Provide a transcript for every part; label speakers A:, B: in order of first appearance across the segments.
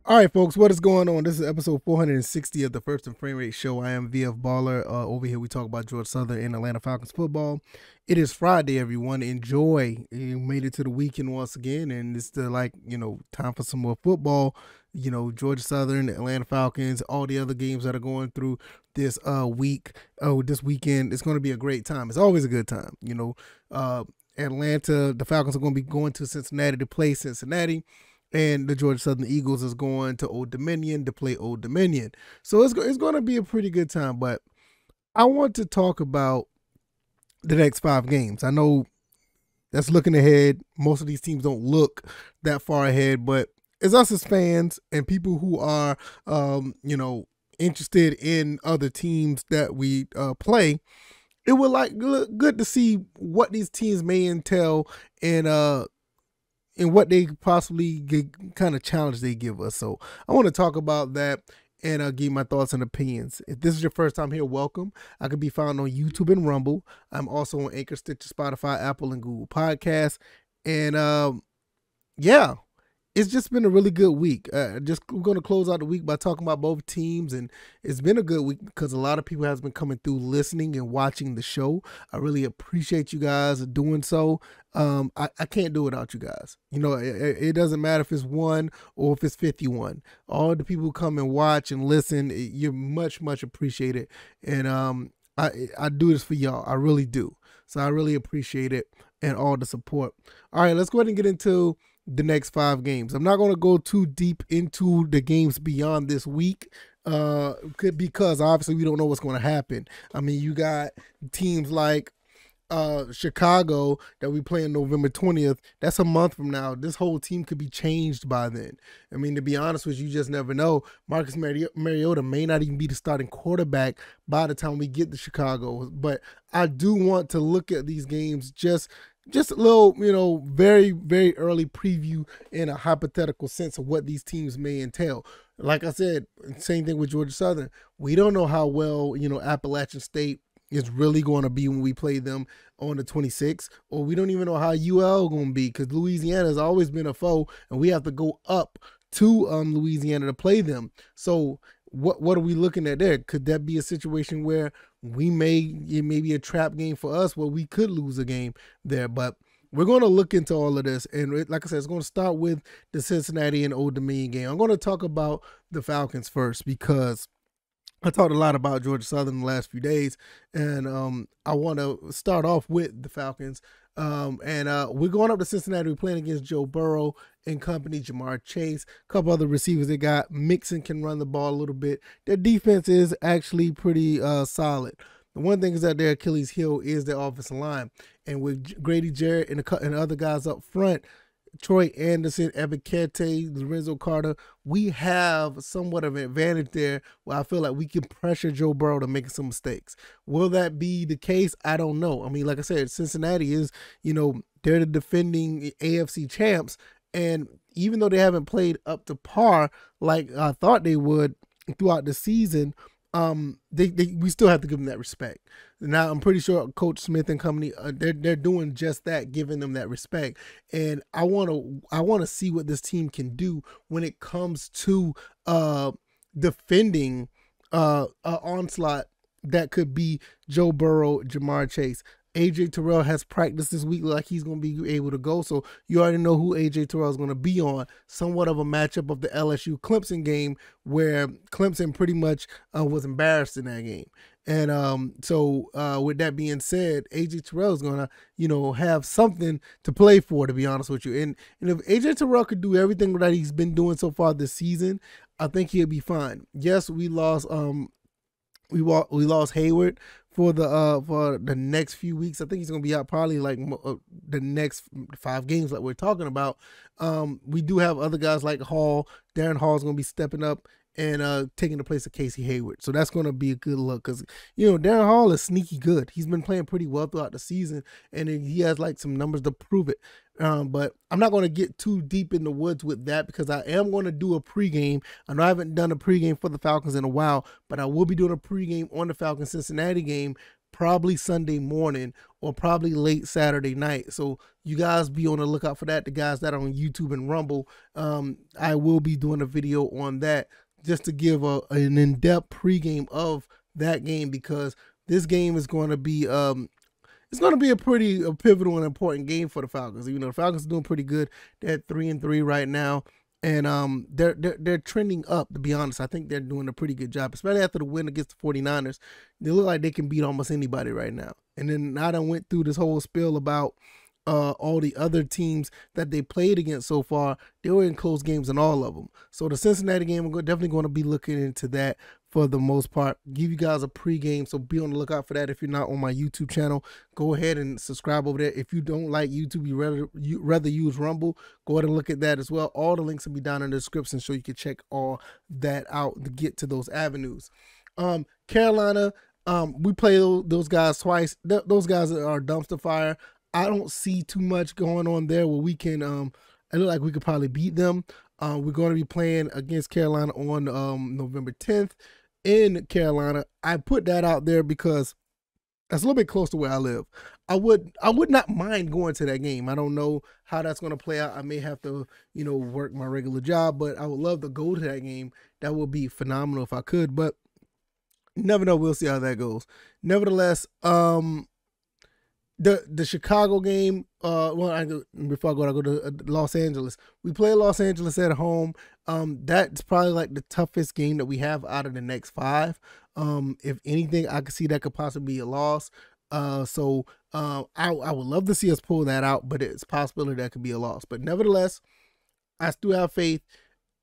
A: All right, folks, what is going on? This is episode 460 of the First and Frame Rate Show. I am VF Baller. Over here, we talk about Georgia Southern and Atlanta Falcons football. It is Friday, everyone. Enjoy. You made it to the weekend once again, and it's the time for some more football. Georgia Southern, Atlanta Falcons, all the other games that are going through this this weekend. It's going to be a great time. It's always a good time. Atlanta, the Falcons are going to be going to Cincinnati to play Cincinnati. And the Georgia Southern Eagles is going to Old Dominion to play Old Dominion. So it's going to be a pretty good time. But I want to talk about the next 5 games. I know that's looking ahead. Most of these teams don't look that far ahead. But as us as fans and people who are, interested in other teams that we play, it would look good to see what these teams may entail and what they possibly kind of challenge they give us. So I want to talk about that and give my thoughts and opinions. If this is your first time here, welcome. I can be found on YouTube and Rumble. I'm also on Anchor, Stitcher, Spotify, Apple, and Google Podcasts. And it's just been a really good week. We're going to close out the week by talking about both teams, and it's been a good week because a lot of people has been coming through, listening and watching the show. I really appreciate you guys doing so. I can't do it without you guys. It doesn't matter if it's 1 or if it's 51. All the people who come and watch and listen, you're much, much appreciated. And I do this for y'all. I really do. So I really appreciate it and all the support. All right, let's go ahead and get into the next 5 games. I'm not going to go too deep into the games beyond this week because obviously we don't know what's going to happen. I mean, you got teams like Chicago that we play on November 20th. That's a month from now. This whole team could be changed by then. I mean, to be honest with you just never know. Marcus Mariota may not even be the starting quarterback by the time we get to Chicago. But I do want to look at these games just a little, very, very early preview in a hypothetical sense of what these teams may entail. Like I said, same thing with Georgia Southern. We don't know how well, Appalachian State is really going to be when we play them on the 26th, or we don't even know how UL going to be because Louisiana has always been a foe, and we have to go up to Louisiana to play them. So what are we looking at there? Could that be a situation where it may be a trap game for us where we could lose a game there? But we're going to look into all of this. And like I said, it's going to start with the Cincinnati and Old Dominion game. I'm going to talk about the Falcons first because I talked a lot about Georgia Southern the last few days, and I want to start off with the Falcons. We're going up to Cincinnati. We're playing against Joe Burrow and company, Jamar Chase, a couple other receivers they got. Mixon can run the ball a little bit. Their defense is actually pretty solid. The one thing is that their Achilles heel is their offensive line. And with Grady Jarrett and other guys up front, Troy Anderson, Ebikete, Lorenzo Carter, we have somewhat of an advantage there where I feel like we can pressure Joe Burrow to make some mistakes. Will that be the case? I don't know. I mean, like I said, Cincinnati is, they're the defending AFC champs, and even though they haven't played up to par like I thought they would throughout the season, we still have to give them that respect. Now, I'm pretty sure Coach Smith and company, they're doing just that, giving them that respect. And I want to see what this team can do when it comes to defending an onslaught that could be Joe Burrow, Jamar Chase. AJ Terrell has practiced this week like he's going to be able to go. So you already know who AJ Terrell is going to be on. Somewhat of a matchup of the LSU Clemson game where Clemson pretty much was embarrassed in that game. And with that being said, AJ Terrell is going to, have something to play for, to be honest with you. And if AJ Terrell could do everything that he's been doing so far this season, I think he'll be fine. Yes, we lost Hayward for the next few weeks. I think he's going to be out probably like the next 5 games like we're talking about. We do have other guys like Hall. Darren Hall is going to be stepping up and taking the place of Casey Hayward. So that's going to be a good look because, Darren Hall is sneaky good. He's been playing pretty well throughout the season, and he has like some numbers to prove it. But I'm not going to get too deep in the woods with that because I am going to do a pregame. I know I haven't done a pregame for the Falcons in a while, but I will be doing a pregame on the Falcons Cincinnati game probably Sunday morning or probably late Saturday night. So you guys be on the lookout for that. The guys that are on YouTube and Rumble, I will be doing a video on that just to give an in-depth pregame of that game, because this game is going to be it's going to be a pivotal and important game for the Falcons. You know, the Falcons are doing pretty good. They're at 3-3 right now. And they're trending up, to be honest. I think they're doing a pretty good job, especially after the win against the 49ers. They look like they can beat almost anybody right now. And then I done went through this whole spiel about all the other teams that they played against so far. They were in close games in all of them. So the Cincinnati game, we're definitely going to be looking into that for the most part. Give you guys a pregame, so be on the lookout for that. If you're not on my YouTube channel, go ahead and subscribe over there. If you don't like YouTube, you rather use Rumble, go ahead and look at that as well. All the links will be down in the description, so you can check all that out to get to those avenues. Carolina, we play those guys twice. Those guys are dumpster fire. I don't see too much going on there where we can, I look like we could probably beat them. We're going to be playing against Carolina on November 10th in Carolina. I put that out there because that's a little bit close to where I live. I would not mind going to that game. I don't know how that's going to play out. I may have to, you know, work my regular job, but I would love to go to that game. That would be phenomenal if I could, but never know. We'll see how that goes. Nevertheless, the Chicago game, before I go to Los Angeles, we play Los Angeles at home. That's probably like the toughest game that we have out of the next 5. If anything, I could see that could possibly be a loss. So I would love to see us pull that out, but it's a possibility that could be a loss. But nevertheless, I still have faith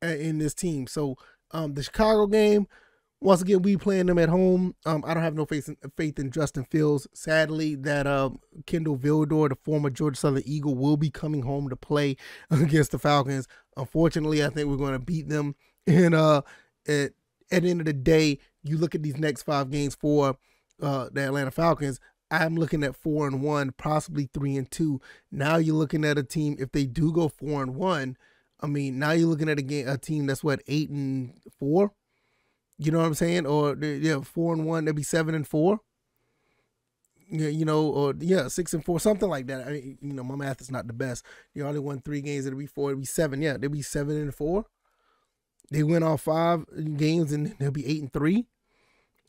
A: in this team. So the Chicago game, once again, we playing them at home. I don't have no faith in Justin Fields. Sadly, that Kendall Vildor, the former Georgia Southern Eagle, will be coming home to play against the Falcons. Unfortunately, I think we're going to beat them. And at the end of the day, you look at these next 5 games for the Atlanta Falcons. I'm looking at 4-1, possibly 3-2. Now you're looking at a team, if they do go 4-1, I mean, now you're looking at a team that's what, 8-4. You know what I'm saying? Or yeah, 4-1, they'd be 7-4. Yeah, you know, or yeah, 6-4, something like that. I mean, you know, my math is not the best. You only won 3 games, it'll be 4, it'll be 7. Yeah, they'll be 7-4. They win all 5 games and they'll be 8-3.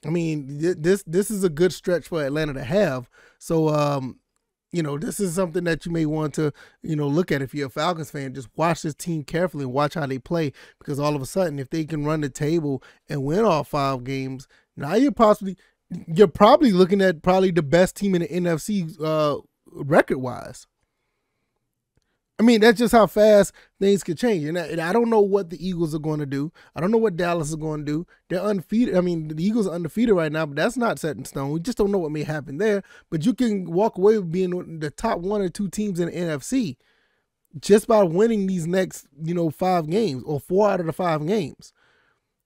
A: I mean, this is a good stretch for Atlanta to have. So you know, this is something that you may want to, you know, look at if you're a Falcons fan. Just watch this team carefully and watch how they play, because all of a sudden, if they can run the table and win all 5 games, now you're probably looking at the best team in the NFC record-wise. I mean, that's just how fast things could change. And I don't know what the Eagles are going to do. I don't know what Dallas is going to do. They're undefeated. I mean, the Eagles are undefeated right now, but that's not set in stone. We just don't know what may happen there. But you can walk away with being the top 1 or 2 teams in the NFC just by winning these next, you know, 5 games or 4 out of the 5 games.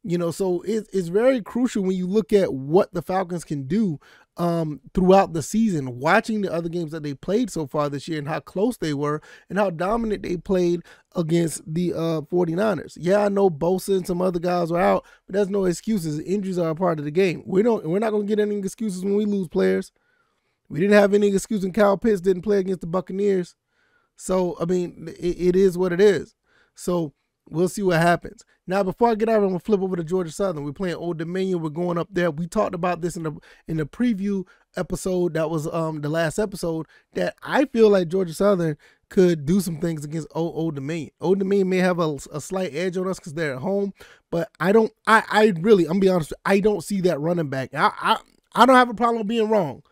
A: You know, so it's very crucial when you look at what the Falcons can do throughout the season, watching the other games that they played so far this year and how close they were and how dominant they played against the 49ers. Yeah, I know Bosa and some other guys were out, but there's no excuses. Injuries are a part of the game. We're not going to get any excuses when we lose players. We didn't have any excuse when Kyle Pitts didn't play against the Buccaneers. So, I mean, it is what it is. So, we'll see what happens. Now, before I get out, I'm gonna flip over to Georgia Southern. We're playing Old Dominion. We're going up there. We talked about this in the preview episode. That was the last episode. That I feel like Georgia Southern could do some things against Old Dominion. Old Dominion may have a slight edge on us because they're at home, but I don't. I'm gonna be honest. I don't see that running back. I don't have a problem with being wrong,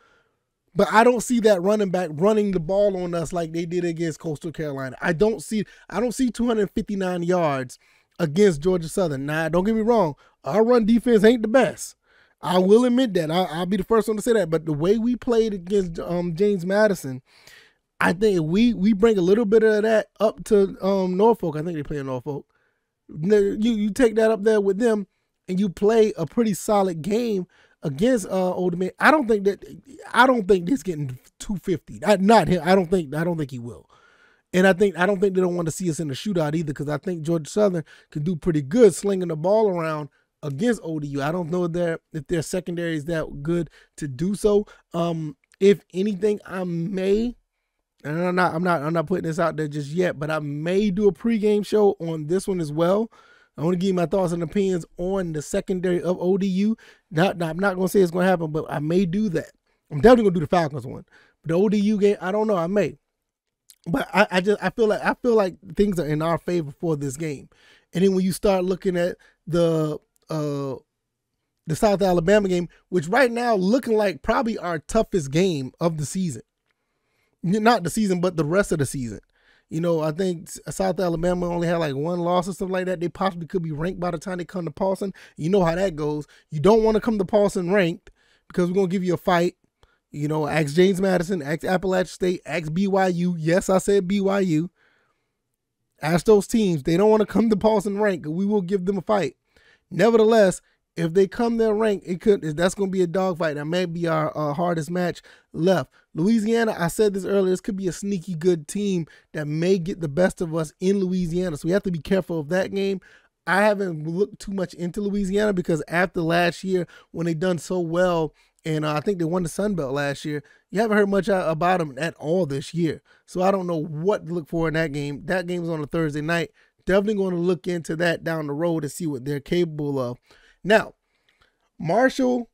A: but I don't see that running back running the ball on us like they did against Coastal Carolina. I don't see 259 yards against Georgia Southern. Now, don't get me wrong, our run defense ain't the best. I will admit that. I'll be the first one to say that. But the way we played against James Madison, I think we bring a little bit of that up to Norfolk. I think they play in Norfolk. You take that up there with them, and you play a pretty solid game against Old Dominion. I don't think this getting 250. Not him. I don't think he will. And I don't think they don't want to see us in the shootout either, because I think Georgia Southern can do pretty good slinging the ball around against ODU. I don't know if their secondary is that good to do so. If anything, I may, and I'm not putting this out there just yet, but I may do a pregame show on this one as well. I want to give you my thoughts and opinions on the secondary of ODU. I'm not going to say it's going to happen, but I may do that. I'm definitely going to do the Falcons one. But the ODU game, I don't know. I may. But I feel like things are in our favor for this game. And then when you start looking at the South Alabama game, which right now looking like probably our toughest game of the season. Not the season, but the rest of the season. You know, I think South Alabama only had like one loss or something like that. They possibly could be ranked by the time they come to Paulson. You know how that goes. You don't want to come to Paulson ranked because we're going to give you a fight. You know, ask James Madison, ask Appalachian State, ask BYU. Yes, I said BYU. Ask those teams. They don't want to come to Paulson ranked. We will give them a fight. Nevertheless, if they come there ranked, that's going to be a dogfight. That may be our hardest match left. Louisiana, I said this earlier, this could be a sneaky good team that may get the best of us in Louisiana. So we have to be careful of that game. I haven't looked too much into Louisiana because after last year when they done so well, and I think they won the Sun Belt last year, you haven't heard much about them at all this year. So I don't know what to look for in that game. That game is on a Thursday night. Definitely going to look into that down the road to see what they're capable of. Now, Marshall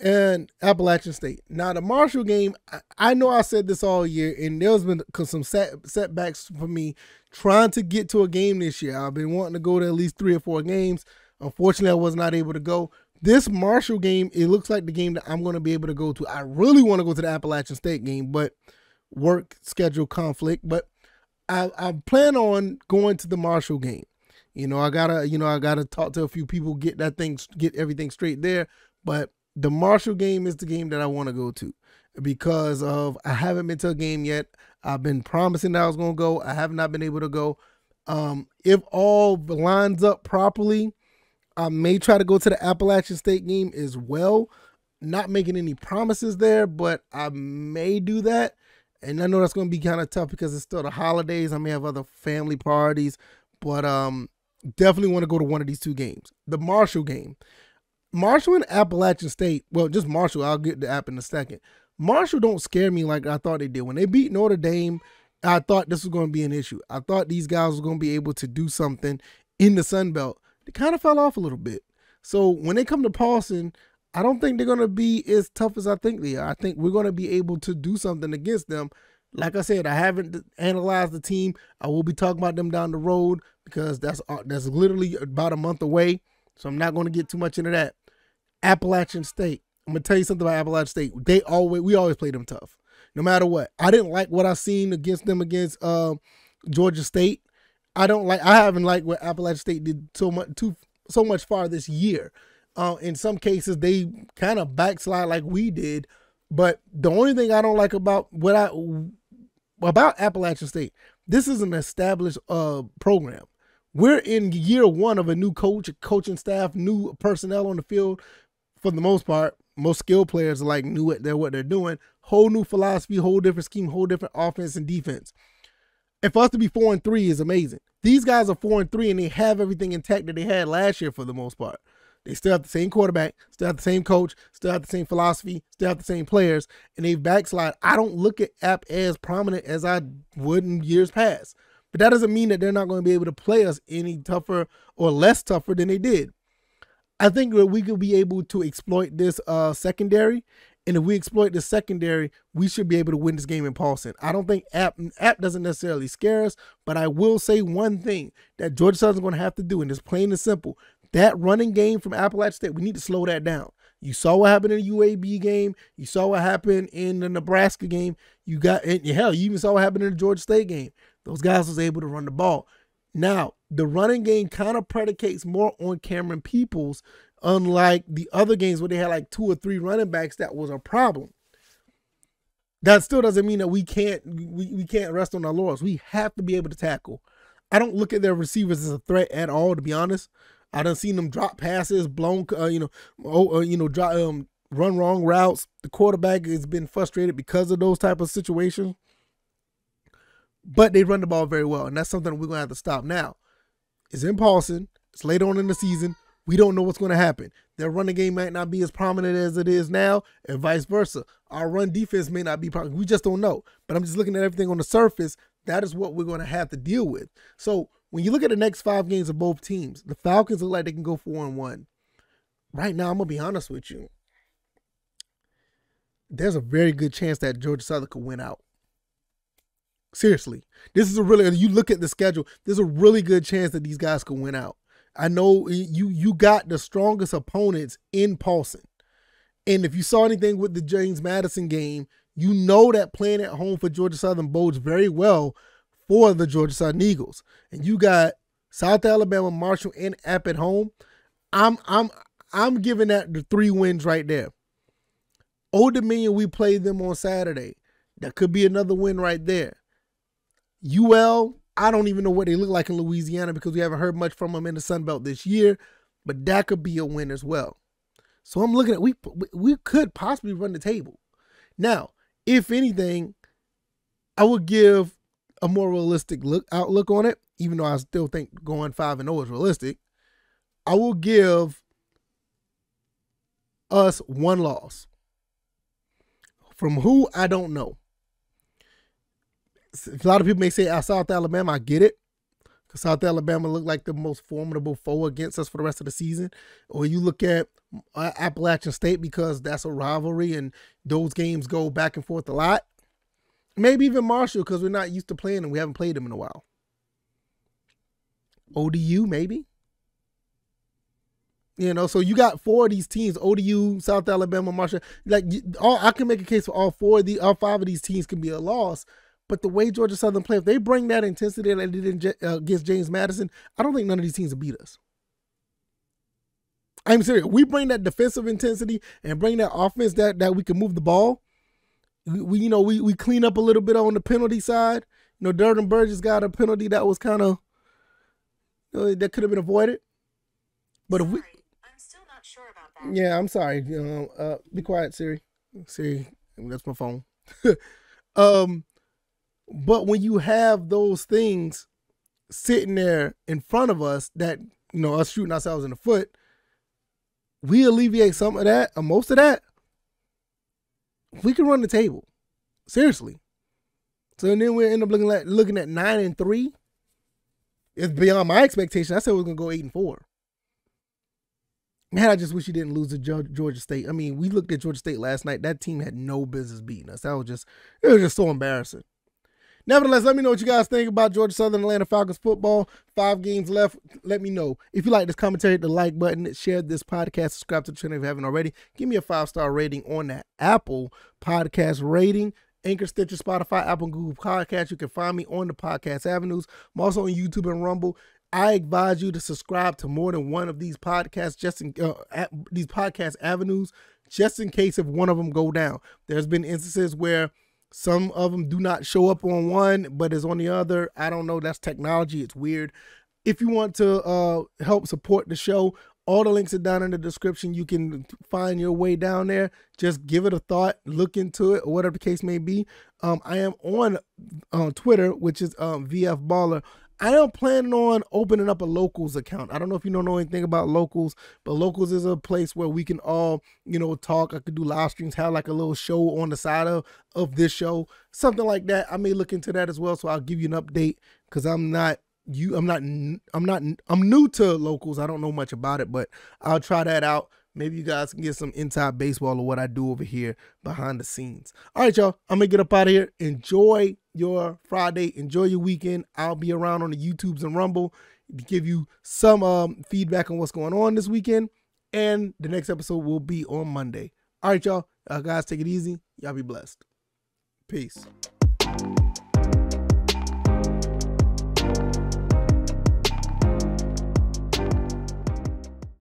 A: and Appalachian State. Now, the Marshall game, I know I said this all year, and there's been some setbacks for me trying to get to a game this year. I've been wanting to go to at least 3 or 4 games. Unfortunately, I was not able to go. This Marshall game, it looks like the game that I'm going to be able to go to. I really want to go to the Appalachian State game, but work schedule conflict. But I plan on going to the Marshall game. You know, I gotta talk to a few people, get everything straight there. But the Marshall game is the game that I want to go to because I haven't been to a game yet. I've been promising that I was gonna go. I have not been able to go. If all lines up properly, I may try to go to the Appalachian State game as well. Not making any promises there, but I may do that. And I know that's going to be kind of tough because it's still the holidays. I may have other family parties, but definitely want to go to one of these 2 games. The Marshall game. Marshall and Appalachian State, well, just Marshall. I'll get to App in a second. Marshall don't scare me like I thought they did. When they beat Notre Dame, I thought this was going to be an issue. I thought these guys were going to be able to do something in the Sun Belt. They kind of fell off a little bit. So when they come to Paulson, I don't think they're going to be as tough as I think they are. I think we're going to be able to do something against them. Like I said, I haven't analyzed the team. I will be talking about them down the road because that's literally about a month away. So I'm not going to get too much into that. Appalachian State. I'm going to tell you something about Appalachian State. We always play them tough, no matter what. I didn't like what I seen against them against Georgia State. I haven't liked what Appalachian State did so much far this year. In some cases, they kind of backslide like we did. But the only thing I don't like about Appalachian State, this is an established program. We're in year 1 of a new coaching staff, new personnel on the field. For the most part, most skilled players are like new at what they're doing. Whole new philosophy, whole different scheme, whole different offense and defense. And for us to be 4-3 is amazing. These guys are 4-3 and they have everything intact that they had last year for the most part. They still have the same quarterback, still have the same coach, still have the same philosophy, still have the same players, and they've backslide. I don't look at App as prominent as I would in years past. But that doesn't mean that they're not going to be able to play us any tougher or less tougher than they did. I think that we could be able to exploit this secondary, and if we exploit the secondary, we should be able to win this game in Paulson. I don't think App doesn't necessarily scare us, but I will say one thing that Georgia Southern's going to have to do, and it's plain and simple. That running game from Appalachian State, we need to slow that down. You saw what happened in the UAB game. You saw what happened in the Nebraska game. You even saw what happened in the Georgia State game. Those guys was able to run the ball. Now, the running game kind of predicates more on Cameron Peoples, unlike the other games where they had like 2 or 3 running backs. That was a problem. That still doesn't mean that we can't rest on our laurels. We have to be able to tackle. I don't look at their receivers as a threat at all, to be honest. I done seen them drop passes, run wrong routes. The quarterback has been frustrated because of those type of situations. But they run the ball very well, and that's something we're going to have to stop now. It's in Paulson. It's later on in the season. We don't know what's going to happen. Their running game might not be as prominent as it is now, and vice versa. Our run defense may not be prominent. We just don't know. But I'm just looking at everything on the surface. That is what we're going to have to deal with. So when you look at the next 5 games of both teams, the Falcons look like they can go 4-1. Right now, I'm going to be honest with you. There's a very good chance that Georgia Southern could win out. Seriously. This is a really, you look at the schedule, there's a really good chance that these guys could win out. I know you got the strongest opponents in Paulson. And if you saw anything with the James Madison game, you know that playing at home for Georgia Southern bodes very well for the Georgia Southern Eagles. And you got South Alabama, Marshall, and App at home. I'm giving that the 3 wins right there. Old Dominion, we played them on Saturday. That could be another win right there. UL, I don't even know what they look like in Louisiana because we haven't heard much from them in the Sun Belt this year, but that could be a win as well. So I'm looking at, we could possibly run the table. Now, if anything, I would give a more realistic outlook on it, even though I still think going 5-0 is realistic. I will give us 1 loss. From who, I don't know. A lot of people may say South Alabama. I get it. Because South Alabama looked like the most formidable foe against us for the rest of the season. Or you look at Appalachian State because that's a rivalry and those games go back and forth a lot. Maybe even Marshall because we're not used to playing them. We haven't played them in a while. ODU, maybe. You know, so you got 4 of these teams, ODU, South Alabama, Marshall. Like, I can make a case for all 5 of these teams can be a loss. But the way Georgia Southern play, if they bring that intensity that they did against James Madison, I don't think none of these teams will beat us. I'm serious. We bring that defensive intensity and bring that offense that we can move the ball. We clean up a little bit on the penalty side. You know, Durden Burgess got a penalty that was kind of that could have been avoided. But if we,
B: I'm still not sure about that.
A: Yeah, I'm sorry. Be quiet, Siri. Siri, that's my phone. But when you have those things sitting there in front of us, that us shooting ourselves in the foot, we alleviate some of that, or most of that. We can run the table, seriously. So then we end up looking at 9-3. It's beyond my expectation. I said we were gonna go 8-4. Man, I just wish you didn't lose to Georgia State. I mean, we looked at Georgia State last night. That team had no business beating us. It was just so embarrassing. Nevertheless, let me know what you guys think about Georgia Southern Atlanta Falcons football. 5 games left. Let me know. If you like this commentary, hit the like button, share this podcast, subscribe to the channel if you haven't already. Give me a 5-star rating on that Apple podcast rating. Anchor, Stitcher, Spotify, Apple, and Google Podcasts. You can find me on the podcast avenues. I'm also on YouTube and Rumble. I advise you to subscribe to more than one of these podcasts, these podcast avenues, just in case if one of them go down. There's been instances where some of them do not show up on one, but is on the other. I don't know. That's technology. It's weird. If you want to help support the show, all the links are down in the description. You can find your way down there. Just give it a thought, look into it, or whatever the case may be. I am on Twitter, which is VF Baller. I am planning on opening up a Locals account. I don't know if you don't know anything about Locals, but Locals is a place where we can all, talk. I could do live streams, have like a little show on the side of this show, something like that. I may look into that as well, so I'll give you an update because I'm new to Locals. I don't know much about it, but I'll try that out. Maybe you guys can get some inside baseball or what I do over here behind the scenes. All right, y'all. I'm going to get up out of here. Enjoy your Friday. Enjoy your weekend. I'll be around on the YouTubes and Rumble to give you some feedback on what's going on this weekend. And the next episode will be on Monday. All right, y'all. Guys, take it easy. Y'all be blessed. Peace.